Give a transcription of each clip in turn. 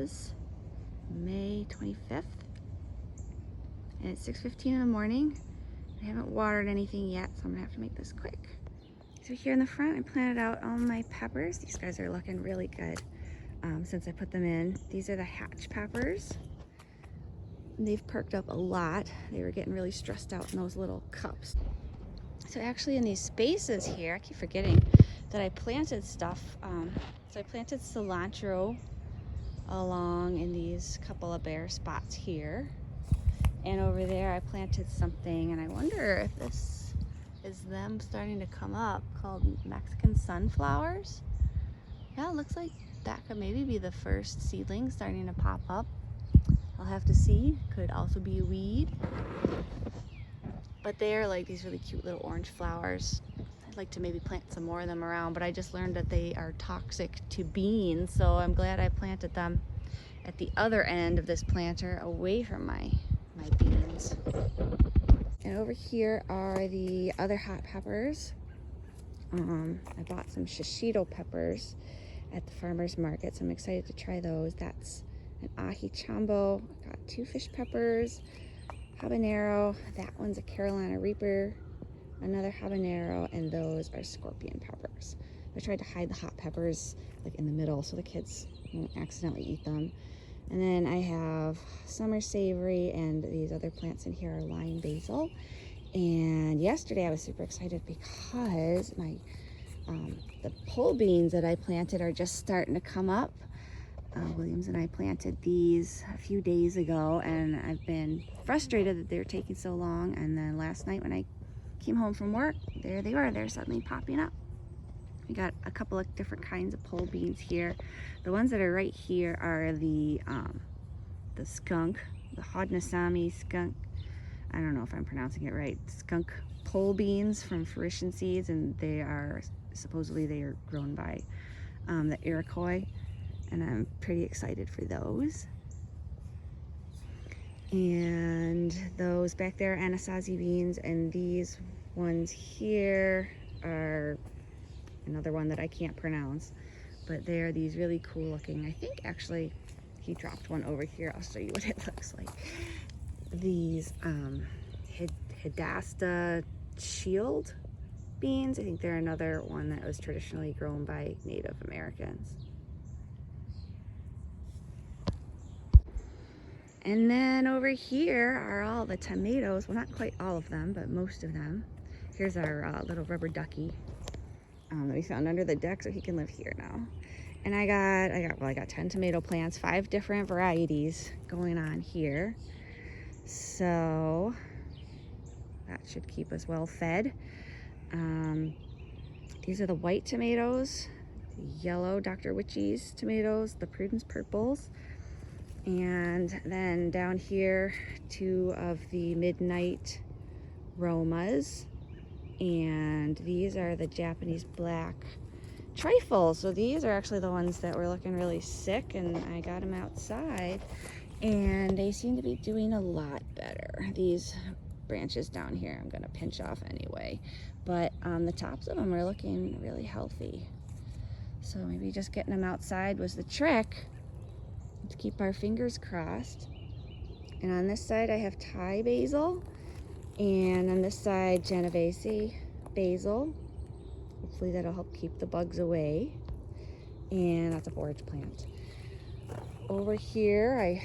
is May 25th. And it's 6:15 in the morning. I haven't watered anything yet, so I'm gonna have to make this quick. So here in the front, I planted out all my peppers. These guys are looking really good since I put them in. These are the hatch peppers. They've perked up a lot. They were getting really stressed out in those little cups. So actually in these spaces here, I keep forgetting that I planted stuff. So I planted cilantro along in these couple of bare spots here. And over there I planted something, and I wonder if this is them starting to come up, called Mexican sunflowers. Yeah, it looks like that could maybe be the first seedling starting to pop up. I'll have to see. Could also be a weed. But they are like these really cute little orange flowers. I'd like to maybe plant some more of them around, but I just learned that they are toxic to beans, so I'm glad I planted them at the other end of this planter away from my beans. And over here are the other hot peppers. I bought some shishito peppers at the farmer's market, so I'm excited to try those. That's an ahi chambo. I got 2 fish peppers, habanero. That one's a Carolina Reaper, another habanero, and those are scorpion peppers. I tried to hide the hot peppers like in the middle so the kids won't accidentally eat them. And then I have summer savory, and these other plants in here are lime basil. And yesterday I was super excited because the pole beans that I planted are just starting to come up. Williams and I planted these a few days ago, and I've been frustrated that they're taking so long. And then last night when I came home from work, there they were. They're suddenly popping up. We got a couple of different kinds of pole beans here. The ones that are right here are the skunk, the Haudenosaunee skunk. I don't know if I'm pronouncing it right. Skunk pole beans from Fruition Seeds, and they are supposedly grown by the Iroquois, and I'm pretty excited for those. And those back there are Anasazi beans, and these ones here are another one that I can't pronounce, but they're these really cool looking, I think actually he dropped one over here. I'll show you what it looks like. These Hidasta shield beans. I think they're another one that was traditionally grown by Native Americans. And then over here are all the tomatoes. Well, not quite all of them, but most of them. Here's our little rubber ducky that we found under the deck, so he can live here now. And I got 10 tomato plants, 5 different varieties going on here. So that should keep us well fed. These are the white tomatoes, the yellow Dr. Witchy's tomatoes, the Prudence purples, and then down here 2 of the Midnight Romas. And these are the Japanese black trifles. So these are actually the ones that were looking really sick, and I got them outside and they seem to be doing a lot better. These branches down here I'm gonna pinch off anyway, but the tops of them are looking really healthy. So maybe just getting them outside was the trick. Let's keep our fingers crossed. And on this side I have Thai basil, and on this side Genovese basil. Hopefully that'll help keep the bugs away. And that's a forage plant. Over here I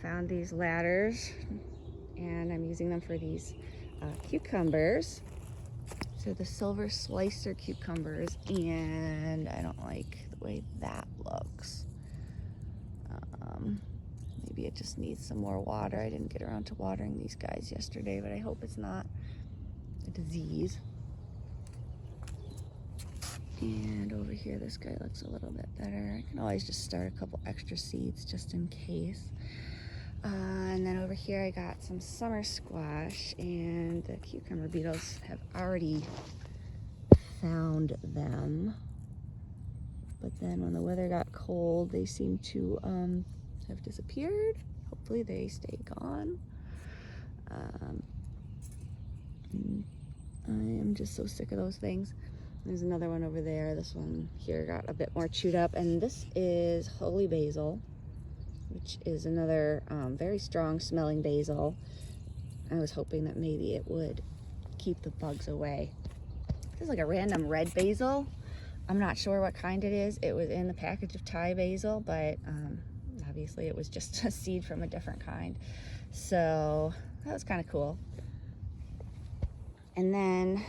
found these ladders, and I'm using them for these cucumbers. So the silver slicer cucumbers, and I don't like the way that looks. Maybe it just needs some more water. I didn't get around to watering these guys yesterday, but I hope it's not a disease. And over here, this guy looks a little bit better. I can always just start a couple extra seeds just in case. And then over here, I got some summer squash, and the cucumber beetles have already found them. But then when the weather got cold, they seem to have disappeared. Hopefully they stay gone. I am just so sick of those things. There's another one over there. This one here got a bit more chewed up, and this is holy basil. which is another very strong smelling basil. I was hoping that maybe it would keep the bugs away. This is like a random red basil. I'm not sure what kind it is. It was in the package of Thai basil, but obviously it was just a seed from a different kind. So that was kind of cool. And then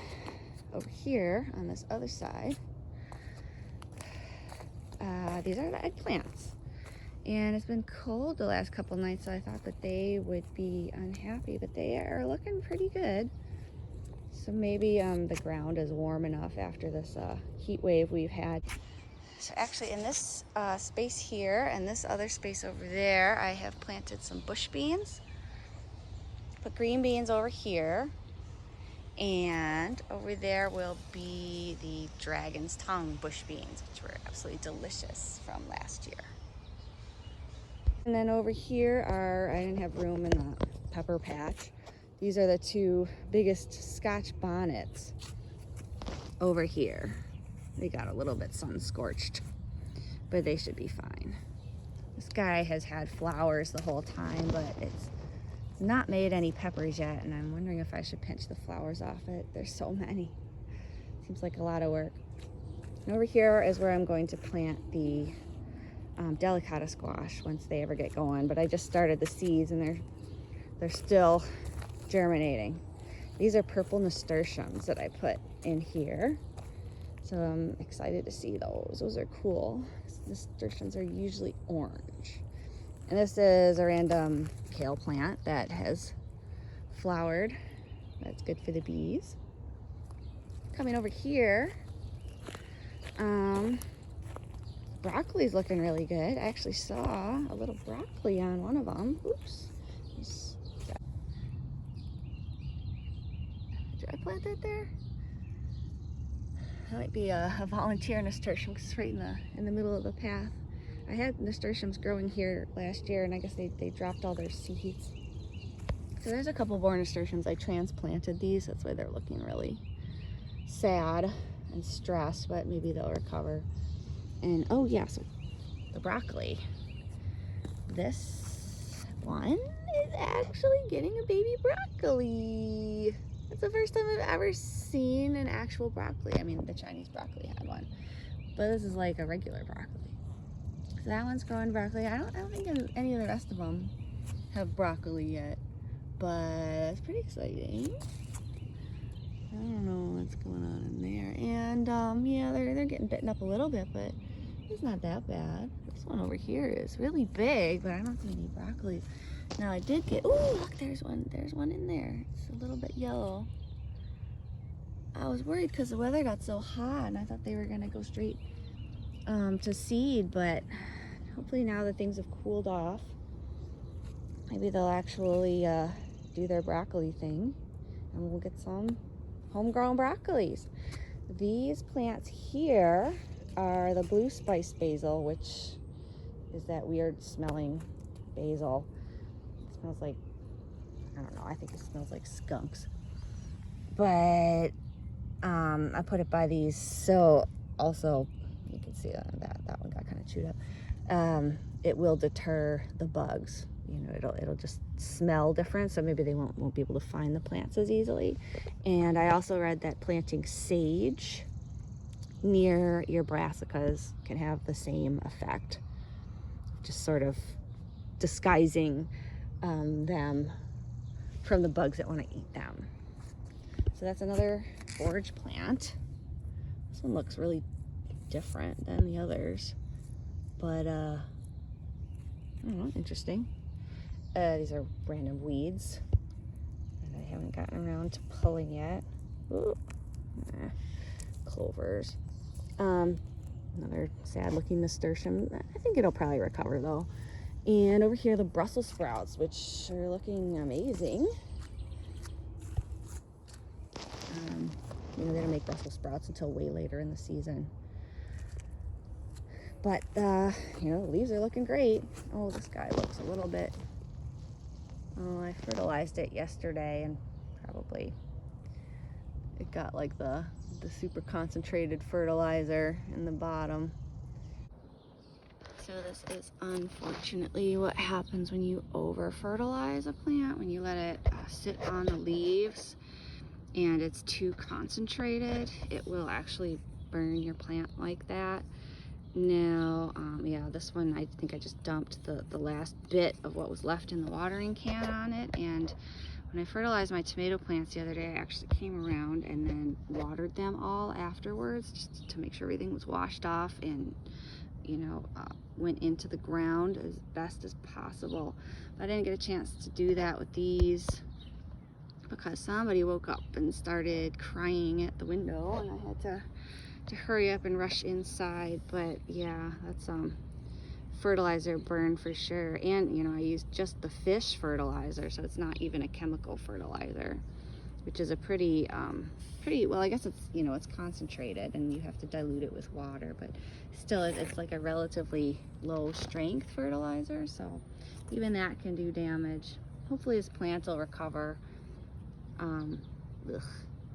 over here on this other side, these are the eggplants. And it's been cold the last couple nights, so I thought that they would be unhappy, but they are looking pretty good. So maybe the ground is warm enough after this heat wave we've had. So actually in this space here and this other space over there, I have planted some bush beans. Put green beans over here. And over there will be the dragon's tongue bush beans, which were absolutely delicious from last year. And then over here I didn't have room in the pepper patch. These are the two biggest Scotch bonnets over here. They got a little bit sun scorched, but they should be fine. This guy has had flowers the whole time, but it's not made any peppers yet, and I'm wondering if I should pinch the flowers off it. There's so many. Seems like a lot of work. And over here is where I'm going to plant the delicata squash once they ever get going, but I just started the seeds and they're still germinating. These are purple nasturtiums that I put in here, so I'm excited to see those. Those are cool. Nasturtiums are usually orange. And this is a random kale plant that has flowered. That's good for the bees. Coming over here, broccoli's looking really good. I actually saw a little broccoli on one of them. Oops. Did I plant that there? That might be a volunteer nasturtium because it's right in the middle of the path. I had nasturtiums growing here last year, and I guess they dropped all their seeds. So there's a couple more nasturtiums. I transplanted these. That's why they're looking really sad and stressed, but maybe they'll recover. And oh yeah, so the broccoli. This one is actually getting a baby broccoli. It's the first time I've ever seen an actual broccoli. I mean, the Chinese broccoli had one, but this is like a regular broccoli. So that one's growing broccoli. I don't think any of the rest of them have broccoli yet, but it's pretty exciting. I don't know what's going on in there. And yeah, they're getting bitten up a little bit, but it's not that bad. This one over here is really big, but I don't see any broccoli. Now I did get, oh look, there's one in there. It's a little bit yellow. I was worried because the weather got so hot and I thought they were gonna go straight to seed, but hopefully now that things have cooled off, maybe they'll actually do their broccoli thing and we'll get some homegrown broccolis. These plants here are the blue spice basil, which is that weird smelling basil. It smells like, I don't know, I think it smells like skunks. But I put it by these, so also you can see that one got kind of chewed up. It will deter the bugs. You know, it'll just smell different, so maybe they won't be able to find the plants as easily. And I also read that planting sage near your brassicas can have the same effect, just sort of disguising them from the bugs that want to eat them. So that's another forage plant. This one looks really different than the others, but I don't know, interesting. These are random weeds that I haven't gotten around to pulling yet. Ooh. Clovers. Another sad looking nasturtium. I think it'll probably recover though. And over here the Brussels sprouts, which are looking amazing. You know, they don't make Brussels sprouts until way later in the season. But, you know, the leaves are looking great. Oh, this guy looks a little bit... Oh, I fertilized it yesterday and probably it got like the super concentrated fertilizer in the bottom. So this is unfortunately what happens when you over fertilize a plant, when you let it sit on the leaves and it's too concentrated. It will actually burn your plant like that. Now, yeah, this one, I think I just dumped the last bit of what was left in the watering can on it. And when I fertilized my tomato plants the other day, I actually came around and then watered them all afterwards just to make sure everything was washed off and, you know, went into the ground as best as possible. But I didn't get a chance to do that with these because somebody woke up and started crying at the window and I had to hurry up and rush inside. But yeah, that's fertilizer burn for sure. And you know, I used just the fish fertilizer, so it's not even a chemical fertilizer, which is a pretty well, I guess it's, you know, it's concentrated and you have to dilute it with water, but still it's like a relatively low strength fertilizer, so even that can do damage. Hopefully this plant will recover.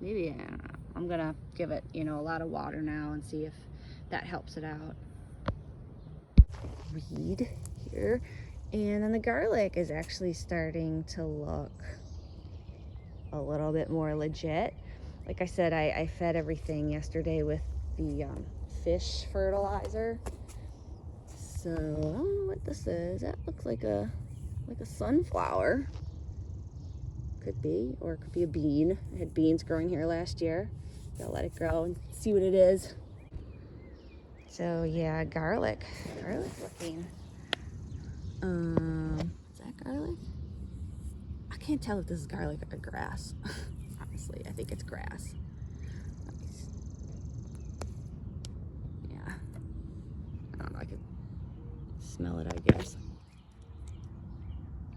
Maybe, I don't know, I'm gonna give it, you know, a lot of water now and see if that helps it out. Weed here, and then the garlic is actually starting to look a little bit more legit. Like I said, I fed everything yesterday with the fish fertilizer. So I don't know what this is. That looks like a sunflower. Could be, or it could be a bean. I had beans growing here last year. I'll let it grow and see what it is. So yeah, garlic looking. Is that garlic? I can't tell if this is garlic or grass. Honestly, I think it's grass. Yeah, I don't know, I could smell it, I guess.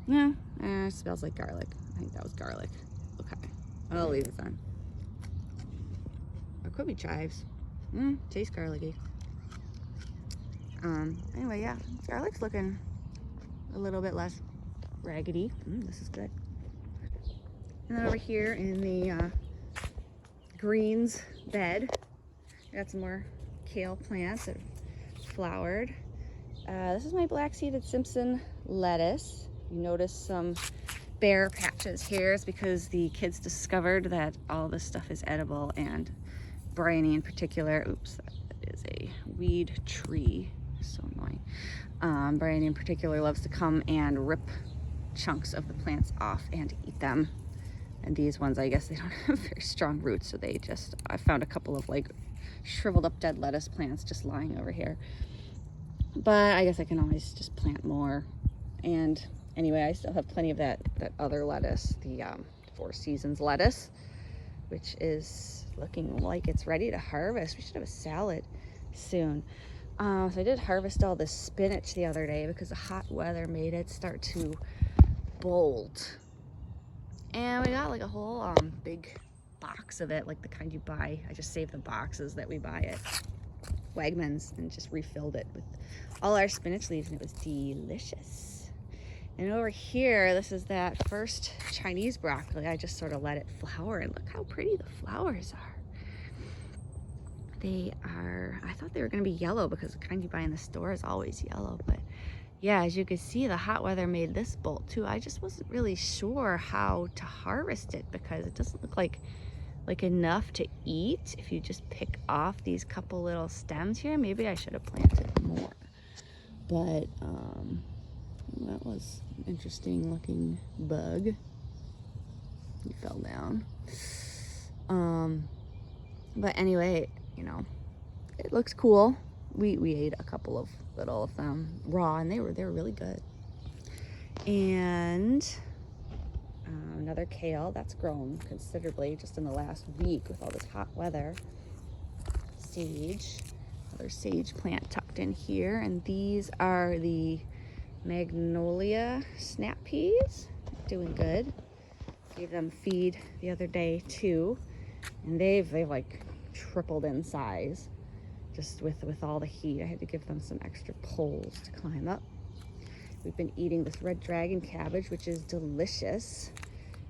No, it smells like garlic. I think that was garlic. Okay, I'll leave this on. Or could be chives. Tastes garlicky. Anyway, yeah, garlic's looking a little bit less raggedy. This is good. And then over here in the greens bed, I got some more kale plants that flowered. This is my black-seeded Simpson lettuce. You notice some bare patches here. It's because the kids discovered that all this stuff is edible, and Bryony in particular, oops, that is a weed tree, so annoying. Bryony in particular loves to come and rip chunks of the plants off and eat them. And these ones, I guess they don't have very strong roots, so they just, I found a couple of like shriveled up dead lettuce plants just lying over here. But I guess I can always just plant more. And anyway, I still have plenty of that other lettuce, the Four Seasons lettuce, which is looking like it's ready to harvest. We should have a salad soon. So I did harvest all this spinach the other day because the hot weather made it start to bolt. And we got like a whole big box of it, like the kind you buy. I just saved the boxes that we buy at Wegmans and just refilled it with all our spinach leaves, and it was delicious. And over here, this is that first Chinese broccoli. I just sort of let it flower, and look how pretty the flowers are. They are, I thought they were gonna be yellow because the kind you buy in the store is always yellow, but yeah, as you can see, the hot weather made this bolt too. I just wasn't really sure how to harvest it because it doesn't look like enough to eat if you just pick off these couple little stems here. Maybe I should have planted more, but that was an interesting looking bug. He fell down. But anyway, you know, it looks cool. We ate a couple of little of them raw, and they were really good. And another kale that's grown considerably just in the last week with all this hot weather. Sage, another sage plant tucked in here, and these are the Magnolia snap peas. Doing good. Gave them feed the other day too, and they've like tripled in size just with all the heat. I had to give them some extra poles to climb up. We've been eating this red dragon cabbage, which is delicious.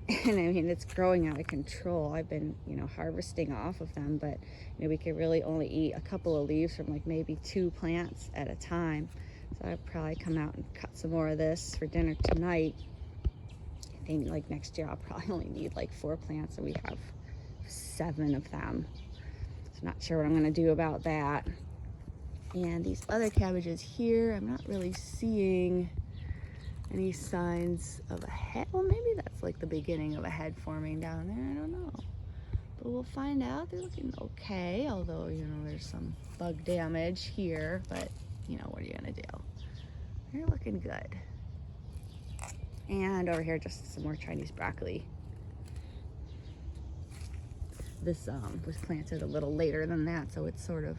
And I mean, it's growing out of control. I've been, you know, harvesting off of them, but you know, we could really only eat a couple of leaves from like maybe 2 plants at a time. So I'll probably come out and cut some more of this for dinner tonight. I think like next year I'll probably only need like 4 plants, and we have 7 of them. So I'm not sure what I'm gonna do about that. And these other cabbages here, I'm not really seeing any signs of a head. Well, maybe that's like the beginning of a head forming down there, I don't know. But we'll find out. They're looking okay, although, you know, there's some bug damage here, but you know, what are you gonna do? They're looking good. And over here, just some more Chinese broccoli. This was planted a little later than that, so it's sort of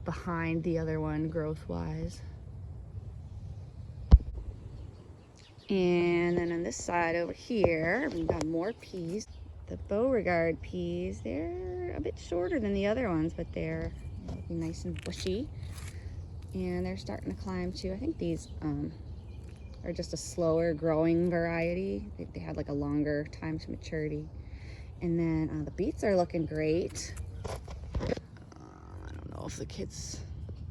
behind the other one growth-wise. And then on this side over here, we've got more peas. The Beauregard peas, they're a bit shorter than the other ones, but they're looking nice and bushy. And they're starting to climb too. I think these are just a slower growing variety. They had like a longer time to maturity. And then the beets are looking great. I don't know if the kids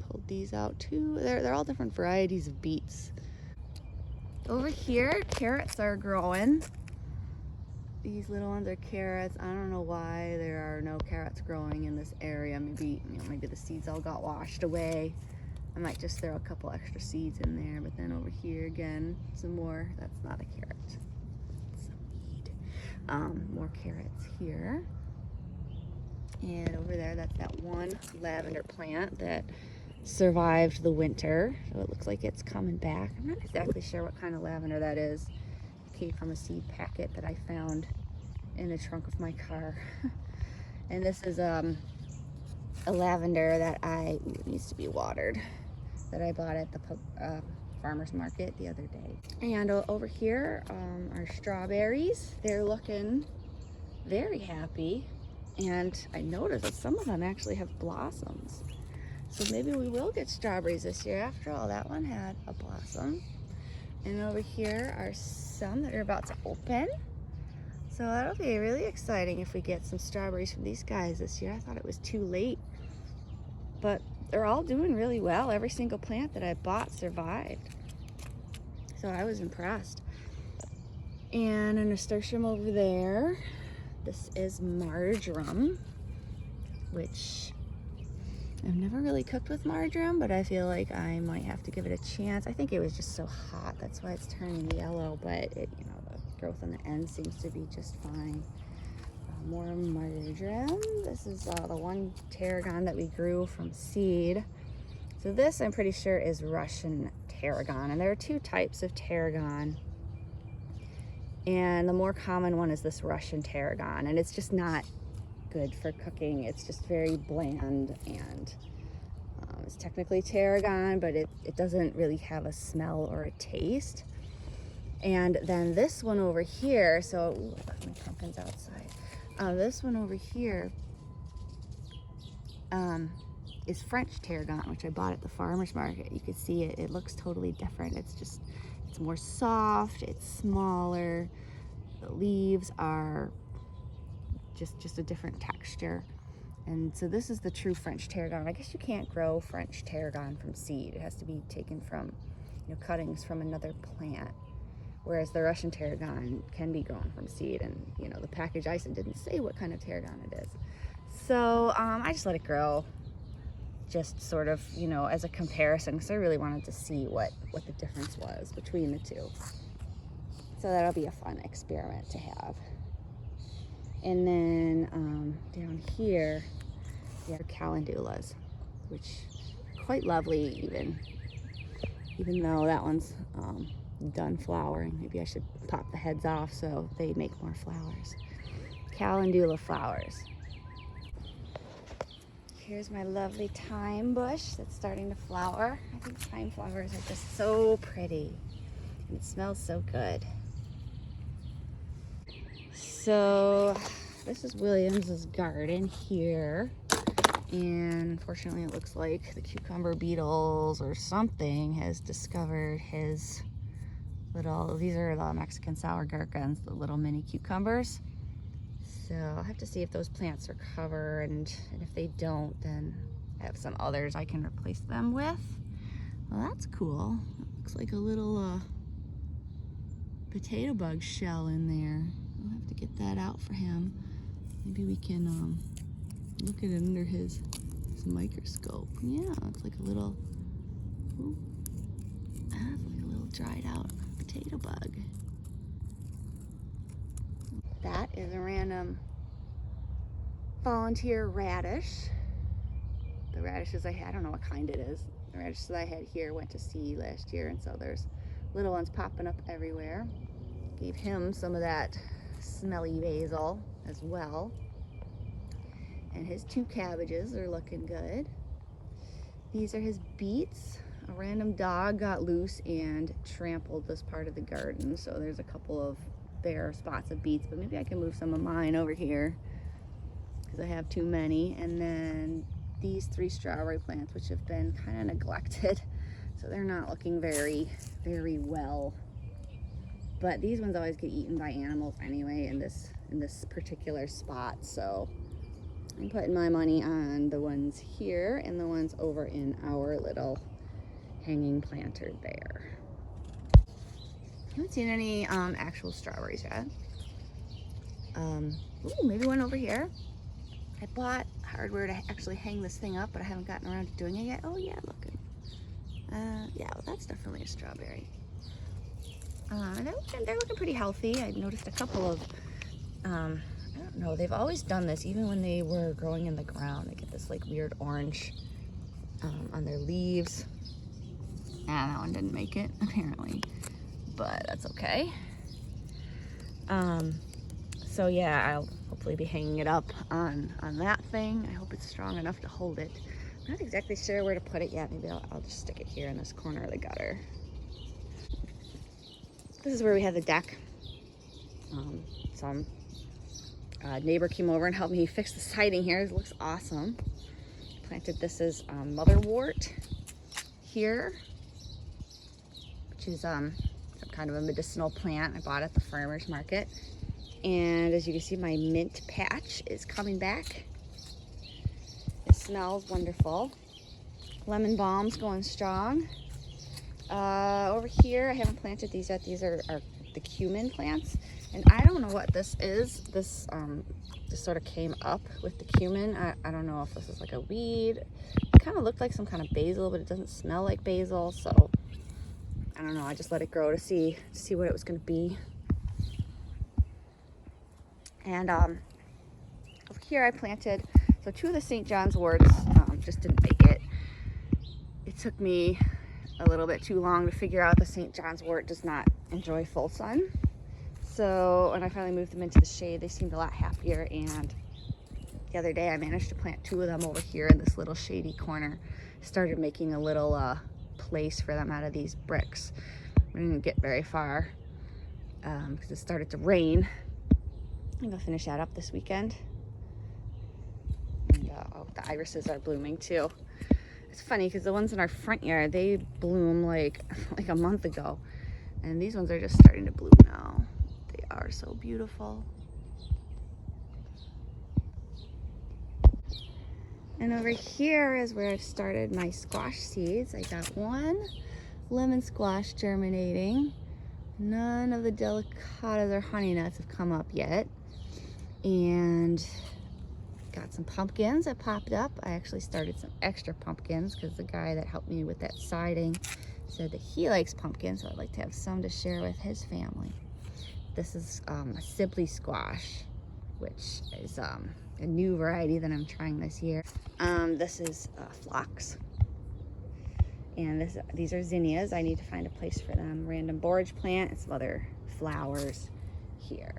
pulled these out too. They're all different varieties of beets. Over here, carrots are growing. These little ones are carrots. I don't know why there are no carrots growing in this area. Maybe, you know, maybe the seeds all got washed away. I might just throw a couple extra seeds in there. But then over here again, some more. That's not a carrot. It's a weed. More carrots here. And over there, that's that one lavender plant that survived the winter. So it looks like it's coming back. I'm not exactly sure what kind of lavender that is. It came from a seed packet that I found in the trunk of my car. And this is a lavender that it needs to be watered, that I bought at the farmer's market the other day. And over here are strawberries. They're looking very happy. And I noticed that some of them actually have blossoms. So maybe we will get strawberries this year. After all, that one had a blossom. And over here are some that are about to open. So that'll be really exciting if we get some strawberries from these guys this year. I thought it was too late. But they're all doing really well. Every single plant that I bought survived. So I was impressed. And a nasturtium over there. This is marjoram, which I've never really cooked with marjoram, but I feel like I might have to give it a chance. I think it was just so hot, that's why it's turning yellow, but it, you know, the growth on the end seems to be just fine. More marjoram. This is the one tarragon that we grew from seed. So this, I'm pretty sure, is Russian tarragon, and there are 2 types of tarragon. And the more common one is this Russian tarragon, and it's just not good for cooking. It's just very bland, and it's technically tarragon, but it doesn't really have a smell or a taste. And then this one over here, so ooh, I left my pumpkins outside. This one over here is French tarragon, which I bought at the farmer's market. You can see it looks totally different. It's more soft, it's smaller. The leaves are just a different texture. And so this is the true French tarragon. I guess you can't grow French tarragon from seed. It has to be taken from, you know, cuttings from another plant. Whereas the Russian tarragon can be grown from seed, and you know, the package I said didn't say what kind of tarragon it is. So I just let it grow, just sort of, you know, as a comparison, because I really wanted to see what the difference was between the 2. So that'll be a fun experiment to have. And then down here, we have calendulas, which are quite lovely, even though that one's done flowering. Maybe I should pop the heads off so they make more flowers. Calendula flowers. Here's my lovely thyme bush that's starting to flower. I think thyme flowers are just so pretty, and it smells so good. So this is Williams's garden here, and unfortunately it looks like the cucumber beetles or something has discovered his little, these are the Mexican sour gherkins, the little mini cucumbers. So I'll have to see if those plants recover, and if they don't, then I have some others I can replace them with. Well, that's cool. Looks like a little potato bug shell in there. We'll have to get that out for him. Maybe we can look at it under his microscope. Yeah, it's like a little, ooh, that's like a little dried out potato bug. That is a random volunteer radish. The radishes I had, I don't know what kind it is. The radishes I had here went to seed last year, and so there's little ones popping up everywhere. Gave him some of that smelly basil as well. And his 2 cabbages are looking good. These are his beets. A random dog got loose and trampled this part of the garden, so there's a couple of bare spots of beets, but maybe I can move some of mine over here because I have too many. And then these 3 strawberry plants, which have been kind of neglected, so they're not looking very well. But these ones always get eaten by animals anyway in this particular spot, so I'm putting my money on the ones here and the ones over in our little hanging planter there. I haven't seen any actual strawberries yet. Ooh, maybe one over here. I bought hardware to actually hang this thing up, but I haven't gotten around to doing it yet. Oh yeah, looking. Yeah, well, that's definitely a strawberry. They're looking pretty healthy. I noticed a couple of, I don't know, they've always done this, even when they were growing in the ground. They get this like weird orange on their leaves. That one didn't make it, apparently, but that's okay. So yeah, I'll hopefully be hanging it up on that thing. I hope it's strong enough to hold it. I'm not exactly sure where to put it yet. Maybe I'll just stick it here in this corner of the gutter. This is where we have the deck. Some neighbor came over and helped me fix the siding here. It looks awesome. Planted this as mother wort here, which is some kind of a medicinal plant I bought at the farmer's market. And as you can see, my mint patch is coming back. It smells wonderful. Lemon balm's going strong. Over here, I haven't planted these yet. These are the cumin plants. And I don't know what this is. This sort of came up with the cumin. I don't know if this is like a weed. It kind of looked like some kind of basil, but it doesn't smell like basil. So I don't know. I just let it grow to see what it was going to be. And over here I planted, so 2 of the St. John's worts just didn't make it. It took me a little bit too long to figure out the St. John's wort does not enjoy full sun. So when I finally moved them into the shade, they seemed a lot happier. And the other day I managed to plant 2 of them over here in this little shady corner. Started making a little place for them out of these bricks. I didn't get very far because it started to rain. I'm gonna finish that up this weekend. And oh, the irises are blooming too. It's funny because the ones in our front yard, they bloom like a month ago, and these ones are just starting to bloom now. They are so beautiful. And over here is where I've started my squash seeds. I got 1 lemon squash germinating. None of the delicatas or honey nuts have come up yet. And got some pumpkins that popped up. I actually started some extra pumpkins because the guy that helped me with that siding said that he likes pumpkins, so I'd like to have some to share with his family. This is a Sibley squash, which is a new variety that I'm trying this year. This is phlox. And these are zinnias. I need to find a place for them. Random borage plant and some other flowers here.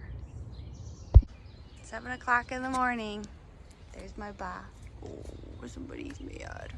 7 o'clock in the morning. There's my bath. Oh, somebody's mad.